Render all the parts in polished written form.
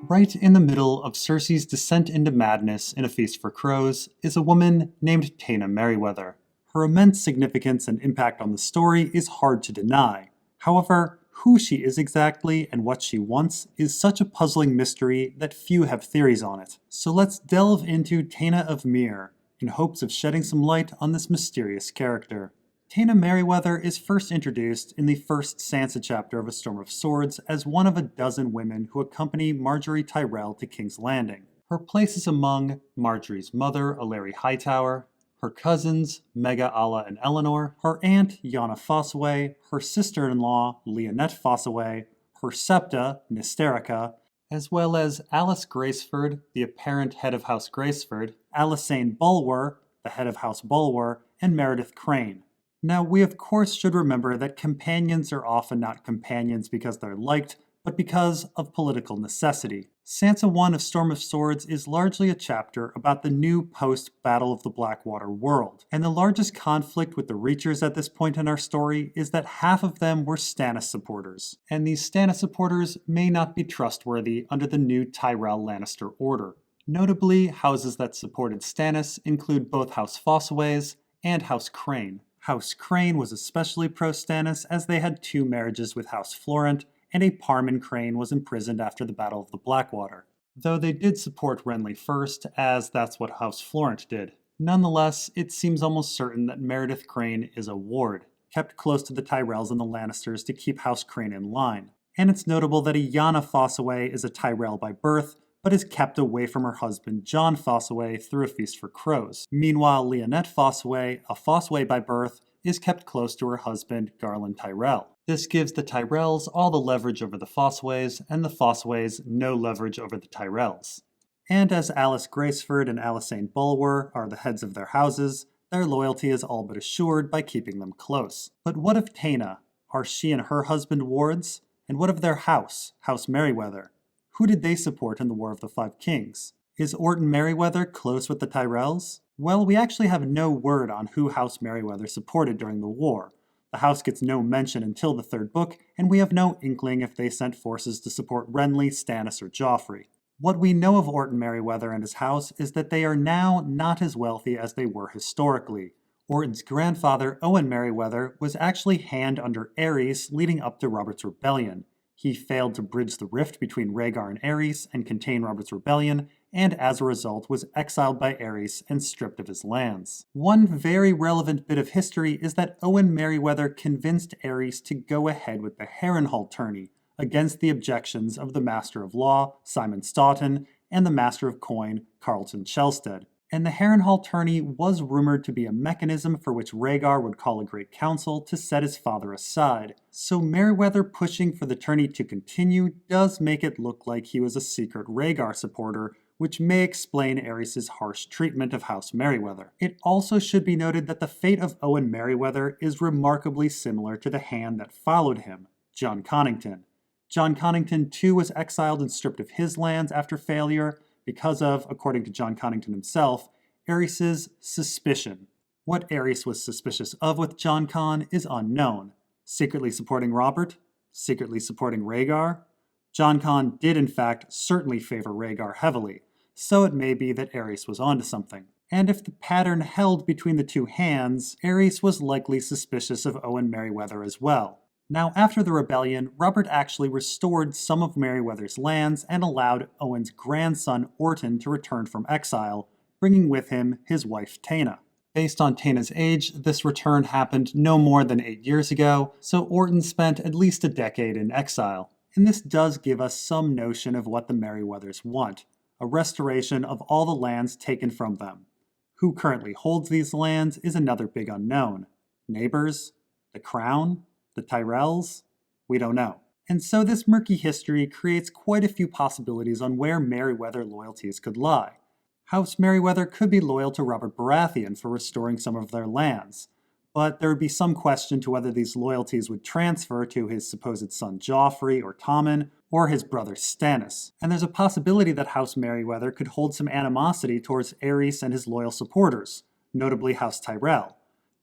Right in the middle of Cersei's descent into madness in A Feast for Crows is a woman named Taena Merryweather. Her immense significance and impact on the story is hard to deny. However, who she is exactly and what she wants is such a puzzling mystery that few have theories on it. So let's delve into Taena of Myr in hopes of shedding some light on this mysterious character. Taena Merryweather is first introduced in the first Sansa chapter of A Storm of Swords as one of a dozen women who accompany Margaery Tyrell to King's Landing. Her place is among Margaery's mother, Aleri Hightower, her cousins, Mega, Alla, and Eleanor, her aunt, Lyanna Fossaway, her sister-in-law, Leonette Fossaway, her septa, Nysterica, as well as Alice Graceford, the apparent head of House Graceford, Alysanne Bulwer, the head of House Bulwer, and Meredith Crane. Now, we of course should remember that companions are often not companions because they're liked, but because of political necessity. Sansa 1 of Storm of Swords is largely a chapter about the new post-Battle of the Blackwater world, and the largest conflict with the Reachers at this point in our story is that half of them were Stannis supporters, and these Stannis supporters may not be trustworthy under the new Tyrell Lannister order. Notably, houses that supported Stannis include both House Fossaways and House Crane. House Crane was especially pro-Stannis as they had two marriages with House Florent, and a Parman Crane was imprisoned after the Battle of the Blackwater. Though they did support Renly first, as that's what House Florent did. Nonetheless, it seems almost certain that Meredith Crane is a ward, kept close to the Tyrells and the Lannisters to keep House Crane in line. And it's notable that Lyanna Fossaway is a Tyrell by birth, but is kept away from her husband Jon Fossaway through A Feast for Crows. Meanwhile, Leonette Fossaway, a Fossaway by birth, is kept close to her husband Garland Tyrell. This gives the Tyrells all the leverage over the Fossaways, and the Fossaways no leverage over the Tyrells. And as Alice Graceford and Alysanne Bulwer are the heads of their houses, their loyalty is all but assured by keeping them close. But what of Taena? Are she and her husband wards? And what of their house, House Merryweather? Who did they support in the War of the Five Kings? Is Orton Merryweather close with the Tyrells? Well, we actually have no word on who House Merryweather supported during the war. The house gets no mention until the third book, and we have no inkling if they sent forces to support Renly, Stannis, or Joffrey. What we know of Orton Merryweather and his house is that they are now not as wealthy as they were historically. Orton's grandfather, Owen Merryweather, was actually hand under Aerys leading up to Robert's Rebellion. He failed to bridge the rift between Rhaegar and Aerys and contain Robert's Rebellion, and as a result was exiled by Aerys and stripped of his lands. One very relevant bit of history is that Owen Merryweather convinced Aerys to go ahead with the Harrenhal tourney, against the objections of the Master of Law, Simon Stoughton, and the Master of Coin, Carlton Chelstead. And the Harrenhal tourney was rumored to be a mechanism for which Rhaegar would call a great council to set his father aside. So Merryweather pushing for the tourney to continue does make it look like he was a secret Rhaegar supporter, which may explain Aerys' harsh treatment of House Merryweather. It also should be noted that the fate of Owen Merryweather is remarkably similar to the hand that followed him, Jon Connington. Jon Connington too was exiled and stripped of his lands after failure, because of, according to Jon Connington himself, Aerys' suspicion. What Aerys was suspicious of with Jon Con is unknown. Secretly supporting Robert? Secretly supporting Rhaegar? Jon Con did in fact certainly favor Rhaegar heavily, so it may be that Aerys was onto something. And if the pattern held between the two hands, Aerys was likely suspicious of Owen Merryweather as well. Now, after the rebellion, Robert actually restored some of Merryweather's lands and allowed Owen's grandson Orton to return from exile, bringing with him his wife Taena. Based on Taena's age, this return happened no more than 8 years ago, so Orton spent at least a decade in exile. And this does give us some notion of what the Merryweathers want, a restoration of all the lands taken from them. Who currently holds these lands is another big unknown. Neighbors? The Crown? The Tyrells? We don't know. And so this murky history creates quite a few possibilities on where Merryweather loyalties could lie. House Merryweather could be loyal to Robert Baratheon for restoring some of their lands, but there would be some question to whether these loyalties would transfer to his supposed son Joffrey or Tommen, or his brother Stannis. And there's a possibility that House Merryweather could hold some animosity towards Aerys and his loyal supporters, notably House Tyrell.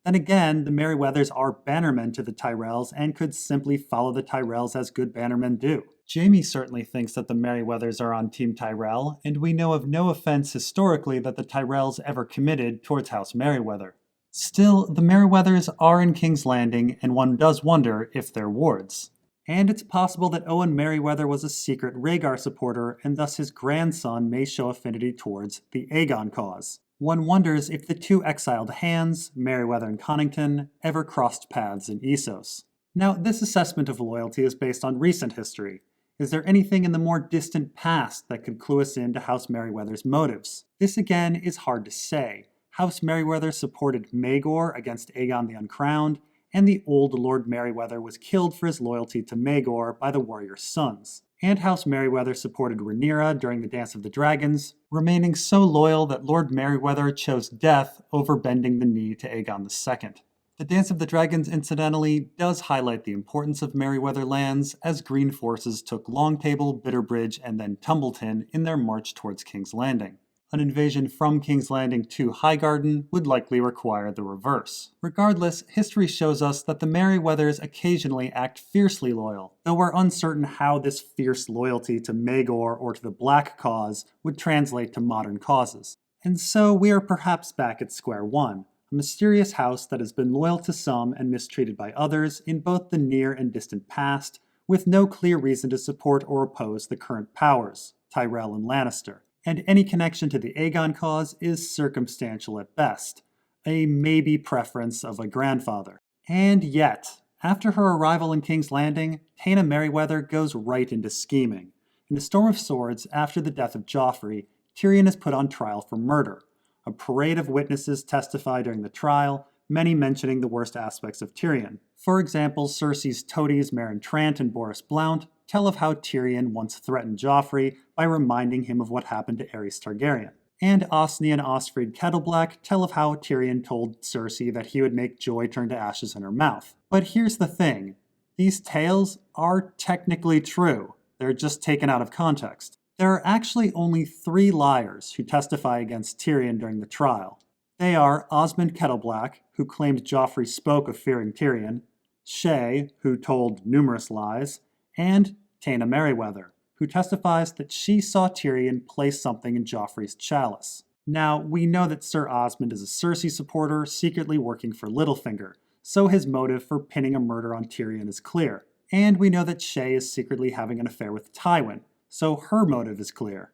Then again, the Merryweathers are bannermen to the Tyrells and could simply follow the Tyrells as good bannermen do. Jaime certainly thinks that the Merryweathers are on Team Tyrell, and we know of no offense historically that the Tyrells ever committed towards House Merryweather. Still, the Merryweathers are in King's Landing, and one does wonder if they're wards. And it's possible that Owen Merryweather was a secret Rhaegar supporter, and thus his grandson may show affinity towards the Aegon cause. One wonders if the two exiled hands, Merryweather and Connington, ever crossed paths in Essos. Now, this assessment of loyalty is based on recent history. Is there anything in the more distant past that could clue us into House Merryweather's motives? This again is hard to say. House Merryweather supported Maegor against Aegon the Uncrowned, and the old Lord Merryweather was killed for his loyalty to Maegor by the warrior's sons. And House Merryweather supported Rhaenyra during the Dance of the Dragons, remaining so loyal that Lord Merryweather chose death over bending the knee to Aegon II. The Dance of the Dragons, incidentally, does highlight the importance of Merryweather lands, as Green forces took Longtable, Bitterbridge, and then Tumbleton in their march towards King's Landing. An invasion from King's Landing to Highgarden would likely require the reverse. Regardless, history shows us that the Merryweathers occasionally act fiercely loyal, though we're uncertain how this fierce loyalty to Maegor or to the Black cause would translate to modern causes. And so we are perhaps back at square one. A mysterious house that has been loyal to some and mistreated by others in both the near and distant past, with no clear reason to support or oppose the current powers, Tyrell and Lannister. And any connection to the Aegon cause is circumstantial at best, a maybe preference of a grandfather. And yet, after her arrival in King's Landing, Taena Merryweather goes right into scheming. In A Storm of Swords, after the death of Joffrey, Tyrion is put on trial for murder. A parade of witnesses testify during the trial, many mentioning the worst aspects of Tyrion. For example, Cersei's toadies Meryn Trant and Boris Blount tell of how Tyrion once threatened Joffrey by reminding him of what happened to Aerys Targaryen. And Osney and Osfried Kettleblack tell of how Tyrion told Cersei that he would make joy turn to ashes in her mouth. But here's the thing. These tales are technically true. They're just taken out of context. There are actually only 3 liars who testify against Tyrion during the trial. They are Osmond Kettleblack, who claimed Joffrey spoke of fearing Tyrion, Shae, who told numerous lies, and Taena Merryweather, who testifies that she saw Tyrion place something in Joffrey's chalice. Now, we know that Sir Osmond is a Cersei supporter secretly working for Littlefinger, so his motive for pinning a murder on Tyrion is clear. And we know that Shae is secretly having an affair with Tywin, so her motive is clear.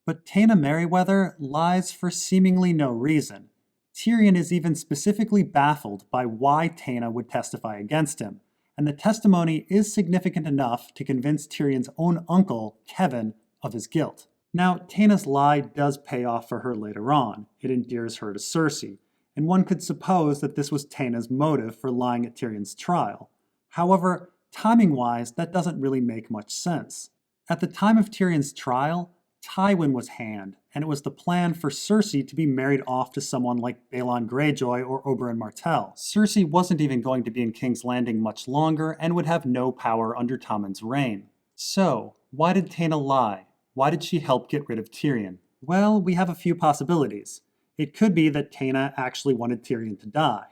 But Taena Merryweather lies for seemingly no reason. Tyrion is even specifically baffled by why Taena would testify against him, and the testimony is significant enough to convince Tyrion's own uncle, Kevan, of his guilt. Now, Taena's lie does pay off for her later on. It endears her to Cersei, and one could suppose that this was Taena's motive for lying at Tyrion's trial. However, timing-wise, that doesn't really make much sense. At the time of Tyrion's trial, Tywin was hand, and it was the plan for Cersei to be married off to someone like Balon Greyjoy or Oberyn Martell. Cersei wasn't even going to be in King's Landing much longer and would have no power under Tommen's reign. So, why did Taena lie? Why did she help get rid of Tyrion? Well, we have a few possibilities. It could be that Taena actually wanted Tyrion to die.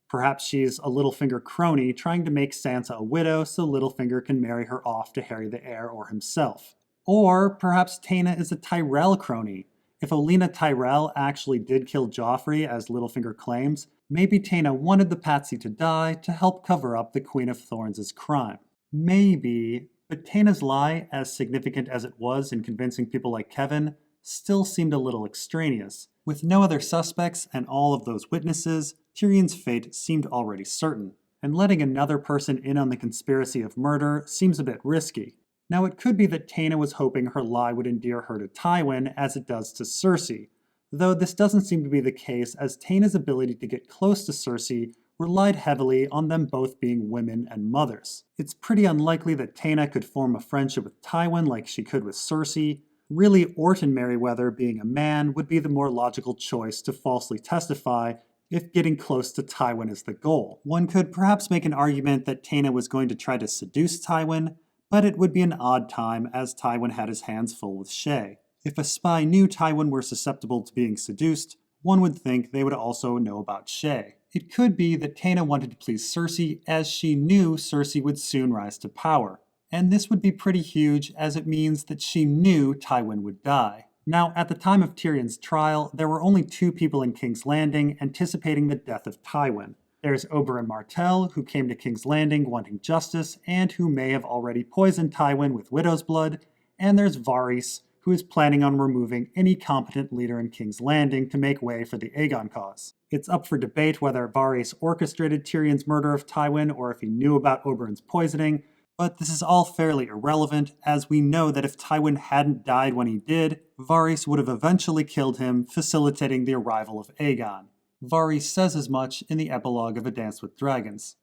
Perhaps she's a Littlefinger crony trying to make Sansa a widow so Littlefinger can marry her off to Harry the Heir or himself. Or perhaps Taena is a Tyrell crony. If Olenna Tyrell actually did kill Joffrey, as Littlefinger claims, maybe Taena wanted the patsy to die to help cover up the Queen of Thorns' crime. Maybe, but Taena's lie, as significant as it was in convincing people like Kevan, still seemed a little extraneous. With no other suspects and all of those witnesses, Tyrion's fate seemed already certain, and letting another person in on the conspiracy of murder seems a bit risky. Now, it could be that Taena was hoping her lie would endear her to Tywin as it does to Cersei, though this doesn't seem to be the case as Taena's ability to get close to Cersei relied heavily on them both being women and mothers. It's pretty unlikely that Taena could form a friendship with Tywin like she could with Cersei. Really, Orton Merryweather, being a man, would be the more logical choice to falsely testify if getting close to Tywin is the goal. One could perhaps make an argument that Taena was going to try to seduce Tywin, but it would be an odd time as Tywin had his hands full with Shae. If a spy knew Tywin were susceptible to being seduced, one would think they would also know about Shae. It could be that Taena wanted to please Cersei as she knew Cersei would soon rise to power. And this would be pretty huge as it means that she knew Tywin would die. Now, at the time of Tyrion's trial, there were only 2 people in King's Landing anticipating the death of Tywin. There's Oberyn Martell, who came to King's Landing wanting justice, and who may have already poisoned Tywin with widow's blood, and there's Varys, who is planning on removing any competent leader in King's Landing to make way for the Aegon cause. It's up for debate whether Varys orchestrated Tyrion's murder of Tywin or if he knew about Oberyn's poisoning, but this is all fairly irrelevant, as we know that if Tywin hadn't died when he did, Varys would have eventually killed him, facilitating the arrival of Aegon. Varys says as much in the epilogue of A Dance with Dragons.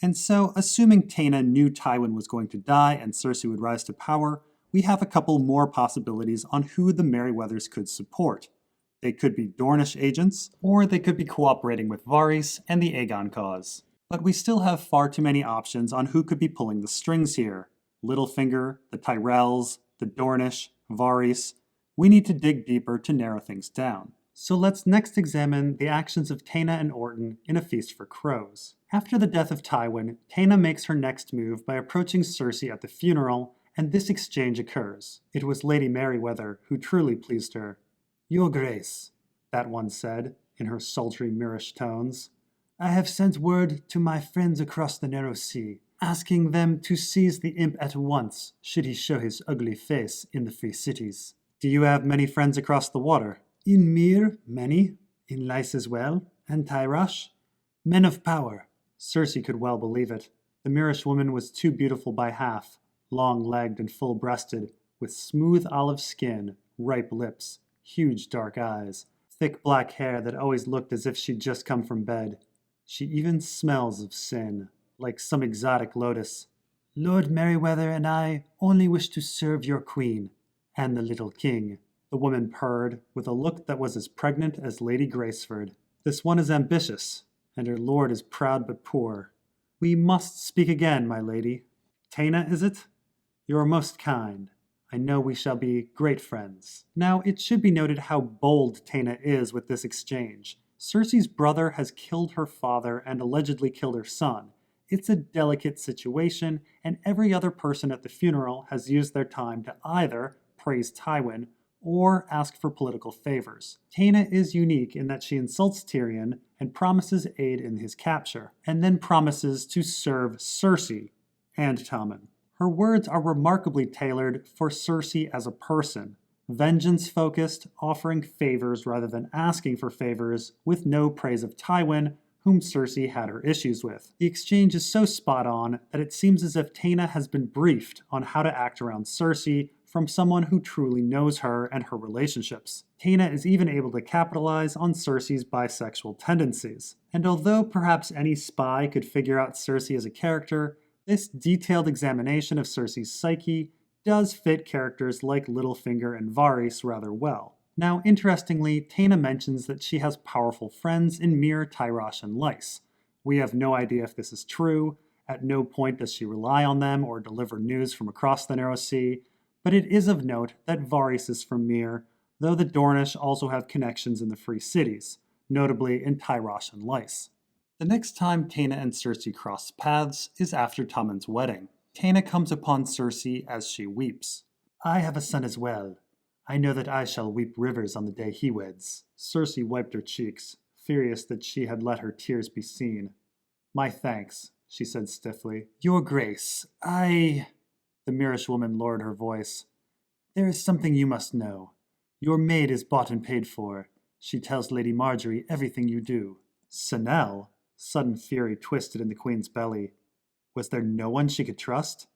And so, assuming Taena knew Tywin was going to die and Cersei would rise to power, we have a couple more possibilities on who the Merryweathers could support. They could be Dornish agents, or they could be cooperating with Varys and the Aegon cause. But we still have far too many options on who could be pulling the strings here. Littlefinger, the Tyrells, the Dornish, Varys. We need to dig deeper to narrow things down. So let's next examine the actions of Taena and Orton in A Feast for Crows. After the death of Tywin, Taena makes her next move by approaching Cersei at the funeral, and this exchange occurs. It was Lady Merryweather who truly pleased her. "Your Grace," that one said, in her sultry Myrish tones, "I have sent word to my friends across the narrow sea, asking them to seize the imp at once should he show his ugly face in the free cities." "Do you have many friends across the water?" "In Myr, many. In Weiss as well. And Tyrosh. Men of power." Cersei could well believe it. The Myrish woman was too beautiful by half, long-legged and full-breasted, with smooth olive skin, ripe lips, huge dark eyes, thick black hair that always looked as if she'd just come from bed. She even smells of sin, like some exotic lotus. "Lord Merryweather and I only wish to serve your queen, and the little king," the woman purred, with a look that was as pregnant as Lady Graceford. "This one is ambitious, and her lord is proud but poor. We must speak again, my lady. Taena, is it? You are most kind. I know we shall be great friends." Now, it should be noted how bold Taena is with this exchange. Cersei's brother has killed her father and allegedly killed her son. It's a delicate situation, and every other person at the funeral has used their time to either praise Tywin or ask for political favors. Taena is unique in that she insults Tyrion and promises aid in his capture, and then promises to serve Cersei and Tommen. Her words are remarkably tailored for Cersei as a person, vengeance-focused, offering favors rather than asking for favors, with no praise of Tywin, whom Cersei had her issues with. The exchange is so spot on that it seems as if Taena has been briefed on how to act around Cersei from someone who truly knows her and her relationships. Taena is even able to capitalize on Cersei's bisexual tendencies. And although perhaps any spy could figure out Cersei as a character, this detailed examination of Cersei's psyche does fit characters like Littlefinger and Varys rather well. Now, interestingly, Taena mentions that she has powerful friends in Myr, Tyrosh, and Weiss. We have no idea if this is true. At no point does she rely on them or deliver news from across the Narrow Sea, but it is of note that Varys is from Myr, though the Dornish also have connections in the Free Cities, notably in Tyrosh and Weiss. The next time Taena and Cersei cross paths is after Tommen's wedding. Taena comes upon Cersei as she weeps. "I have a son as well. I know that I shall weep rivers on the day he weds." Cersei wiped her cheeks, furious that she had let her tears be seen. "My thanks," she said stiffly. "Your Grace, The Myrish woman lowered her voice. "There is something you must know. Your maid is bought and paid for. She tells Lady Margaery everything you do." Senelle? Sudden fury twisted in the queen's belly. Was there no one she could trust?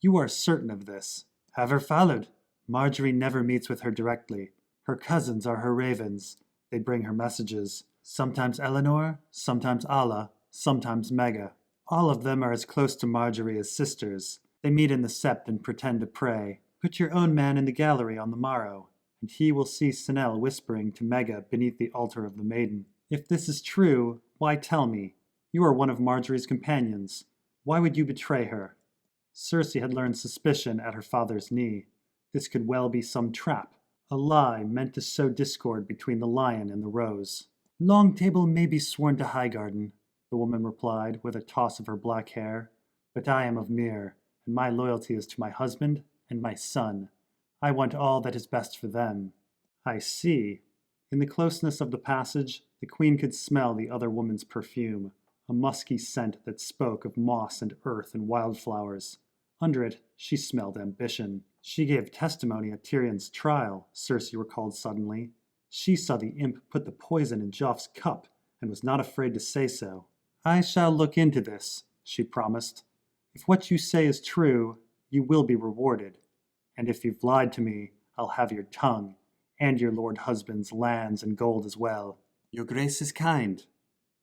"You are certain of this." "Have her followed. Margaery never meets with her directly. Her cousins are her ravens. They bring her messages. Sometimes Eleanor, sometimes Alla, sometimes Mega. All of them are as close to Margaery as sisters. They meet in the sept and pretend to pray. Put your own man in the gallery on the morrow, and he will see Senelle whispering to Mega beneath the altar of the maiden. If this is true, why tell me? You are one of Margaery's companions. Why would you betray her?" Cersei had learned suspicion at her father's knee. This could well be some trap, a lie meant to sow discord between the lion and the rose. Long Table may be sworn to Highgarden, the woman replied with a toss of her black hair, but I am of Myr, and my loyalty is to my husband and my son. I want all that is best for them. I see. In the closeness of the passage, the queen could smell the other woman's perfume, a musky scent that spoke of moss and earth and wildflowers. Under it, she smelled ambition. She gave testimony at Tyrion's trial, Cersei recalled suddenly. She saw the imp put the poison in Joff's cup, and was not afraid to say so. I shall look into this, she promised. If what you say is true, you will be rewarded. And if you've lied to me, I'll have your tongue, and your lord husband's lands and gold as well. Your grace is kind,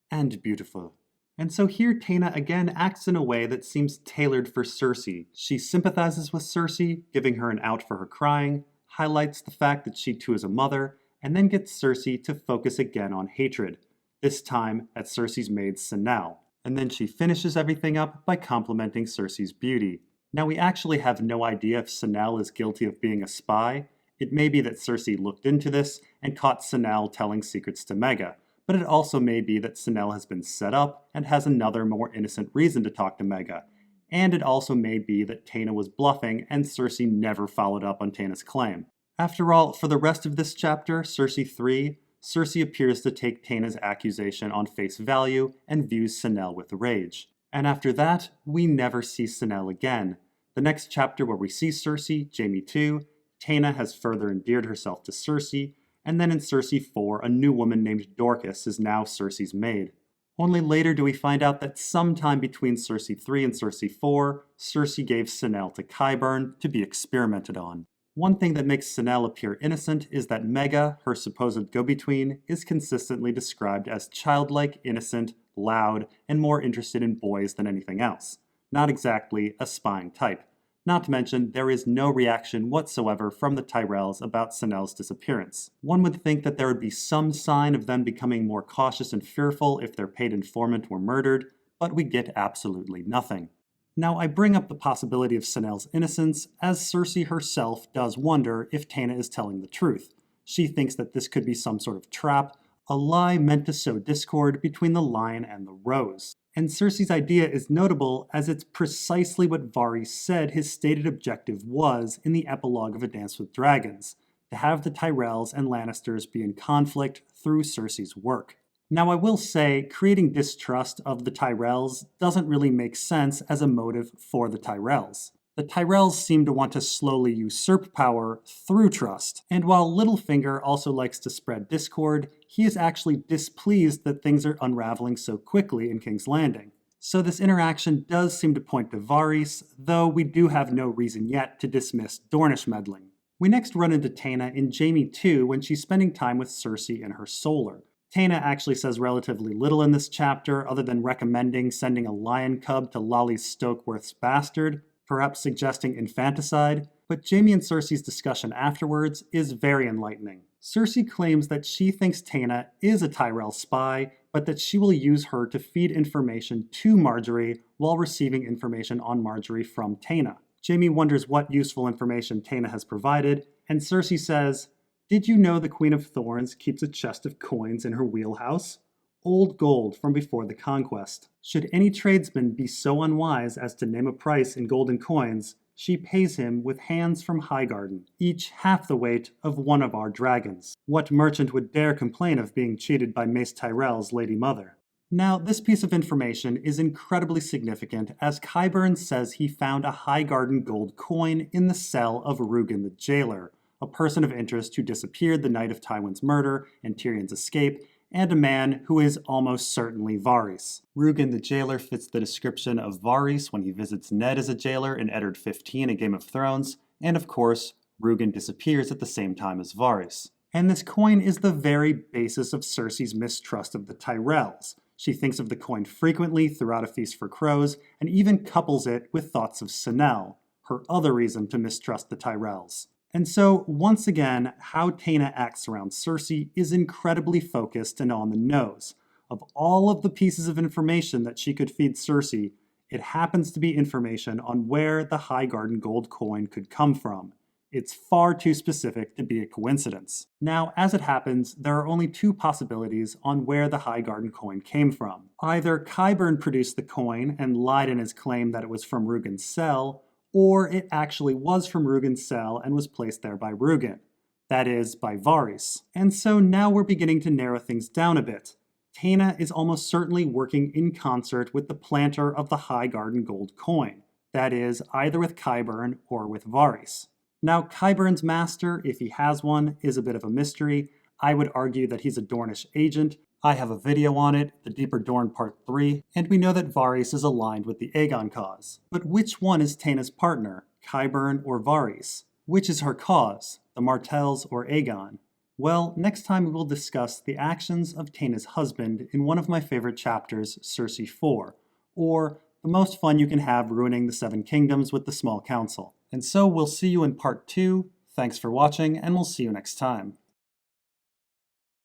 and beautiful. And so here Taena again acts in a way that seems tailored for Cersei. She sympathizes with Cersei, giving her an out for her crying, highlights the fact that she too is a mother, and then gets Cersei to focus again on hatred, this time at Cersei's maid Senal. And then she finishes everything up by complimenting Cersei's beauty. Now we actually have no idea if Senal is guilty of being a spy. It may be that Cersei looked into this and caught Senal telling secrets to Mega, but it also may be that Senal has been set up and has another more innocent reason to talk to Mega. And it also may be that Taena was bluffing and Cersei never followed up on Taena's claim. After all, for the rest of this chapter, Cersei 3, Cersei appears to take Taena's accusation on face value and views Senal with rage. And after that, we never see Senal again. The next chapter where we see Cersei, Jaime 2, Taena has further endeared herself to Cersei, and then in Cersei 4, a new woman named Dorcas is now Cersei's maid. Only later do we find out that sometime between Cersei 3 and Cersei 4, Cersei gave Senal to Qyburn to be experimented on. One thing that makes Senal appear innocent is that Mega, her supposed go-between, is consistently described as childlike, innocent, loud, and more interested in boys than anything else. Not exactly a spying type. Not to mention, there is no reaction whatsoever from the Tyrells about Senal's disappearance. One would think that there would be some sign of them becoming more cautious and fearful if their paid informant were murdered, but we get absolutely nothing. Now, I bring up the possibility of Senal's innocence, as Cersei herself does wonder if Taena is telling the truth. She thinks that this could be some sort of trap, a lie meant to sow discord between the Lion and the Rose. And Cersei's idea is notable as it's precisely what Varys said his stated objective was in the epilogue of A Dance with Dragons, to have the Tyrells and Lannisters be in conflict through Cersei's work. Now I will say, creating distrust of the Tyrells doesn't really make sense as a motive for the Tyrells. The Tyrells seem to want to slowly usurp power through trust, and while Littlefinger also likes to spread discord, he is actually displeased that things are unraveling so quickly in King's Landing. So this interaction does seem to point to Varys, though we do have no reason yet to dismiss Dornish meddling. We next run into Taena in Jaime 2 when she's spending time with Cersei in her solar. Taena actually says relatively little in this chapter, other than recommending sending a lion cub to Lolly Stokeworth's bastard, perhaps suggesting infanticide, but Jaime and Cersei's discussion afterwards is very enlightening. Cersei claims that she thinks Taena is a Tyrell spy, but that she will use her to feed information to Margaery while receiving information on Margaery from Taena. Jaime wonders what useful information Taena has provided, and Cersei says, "Did you know the Queen of Thorns keeps a chest of coins in her wheelhouse? Old gold from before the conquest. Should any tradesman be so unwise as to name a price in golden coins, she pays him with hands from Highgarden, each half the weight of one of our dragons. What merchant would dare complain of being cheated by Mace Tyrell's Lady Mother?" Now, this piece of information is incredibly significant as Qyburn says he found a Highgarden gold coin in the cell of Rugen the Jailer, a person of interest who disappeared the night of Tywin's murder and Tyrion's escape, and a man who is almost certainly Varys. Rugen the Jailer fits the description of Varys when he visits Ned as a jailer in Eddard 15 A Game of Thrones, and of course, Rugen disappears at the same time as Varys. And this coin is the very basis of Cersei's mistrust of the Tyrells. She thinks of the coin frequently throughout A Feast for Crows, and even couples it with thoughts of Senal, her other reason to mistrust the Tyrells. And so, once again, how Taena acts around Cersei is incredibly focused and on the nose. Of all of the pieces of information that she could feed Cersei, it happens to be information on where the Highgarden gold coin could come from. It's far too specific to be a coincidence. Now, as it happens, there are only two possibilities on where the Highgarden coin came from. Either Qyburn produced the coin and lied in his claim that it was from Rugen's cell, or it actually was from Rugen's cell and was placed there by Rugen. That is, by Varys. And so now we're beginning to narrow things down a bit. Taena is almost certainly working in concert with the planter of the Highgarden gold coin. That is, either with Qyburn or with Varys. Now, Qyburn's master, if he has one, is a bit of a mystery. I would argue that he's a Dornish agent. I have a video on it, The Deeper Dorne Part 3, and we know that Varys is aligned with the Aegon cause. But which one is Taena's partner, Qyburn or Varys? Which is her cause, the Martells or Aegon? Well, next time we will discuss the actions of Taena's husband in one of my favorite chapters, Cersei 4, or the most fun you can have ruining the Seven Kingdoms with the Small Council. And so we'll see you in Part 2. Thanks for watching, and we'll see you next time.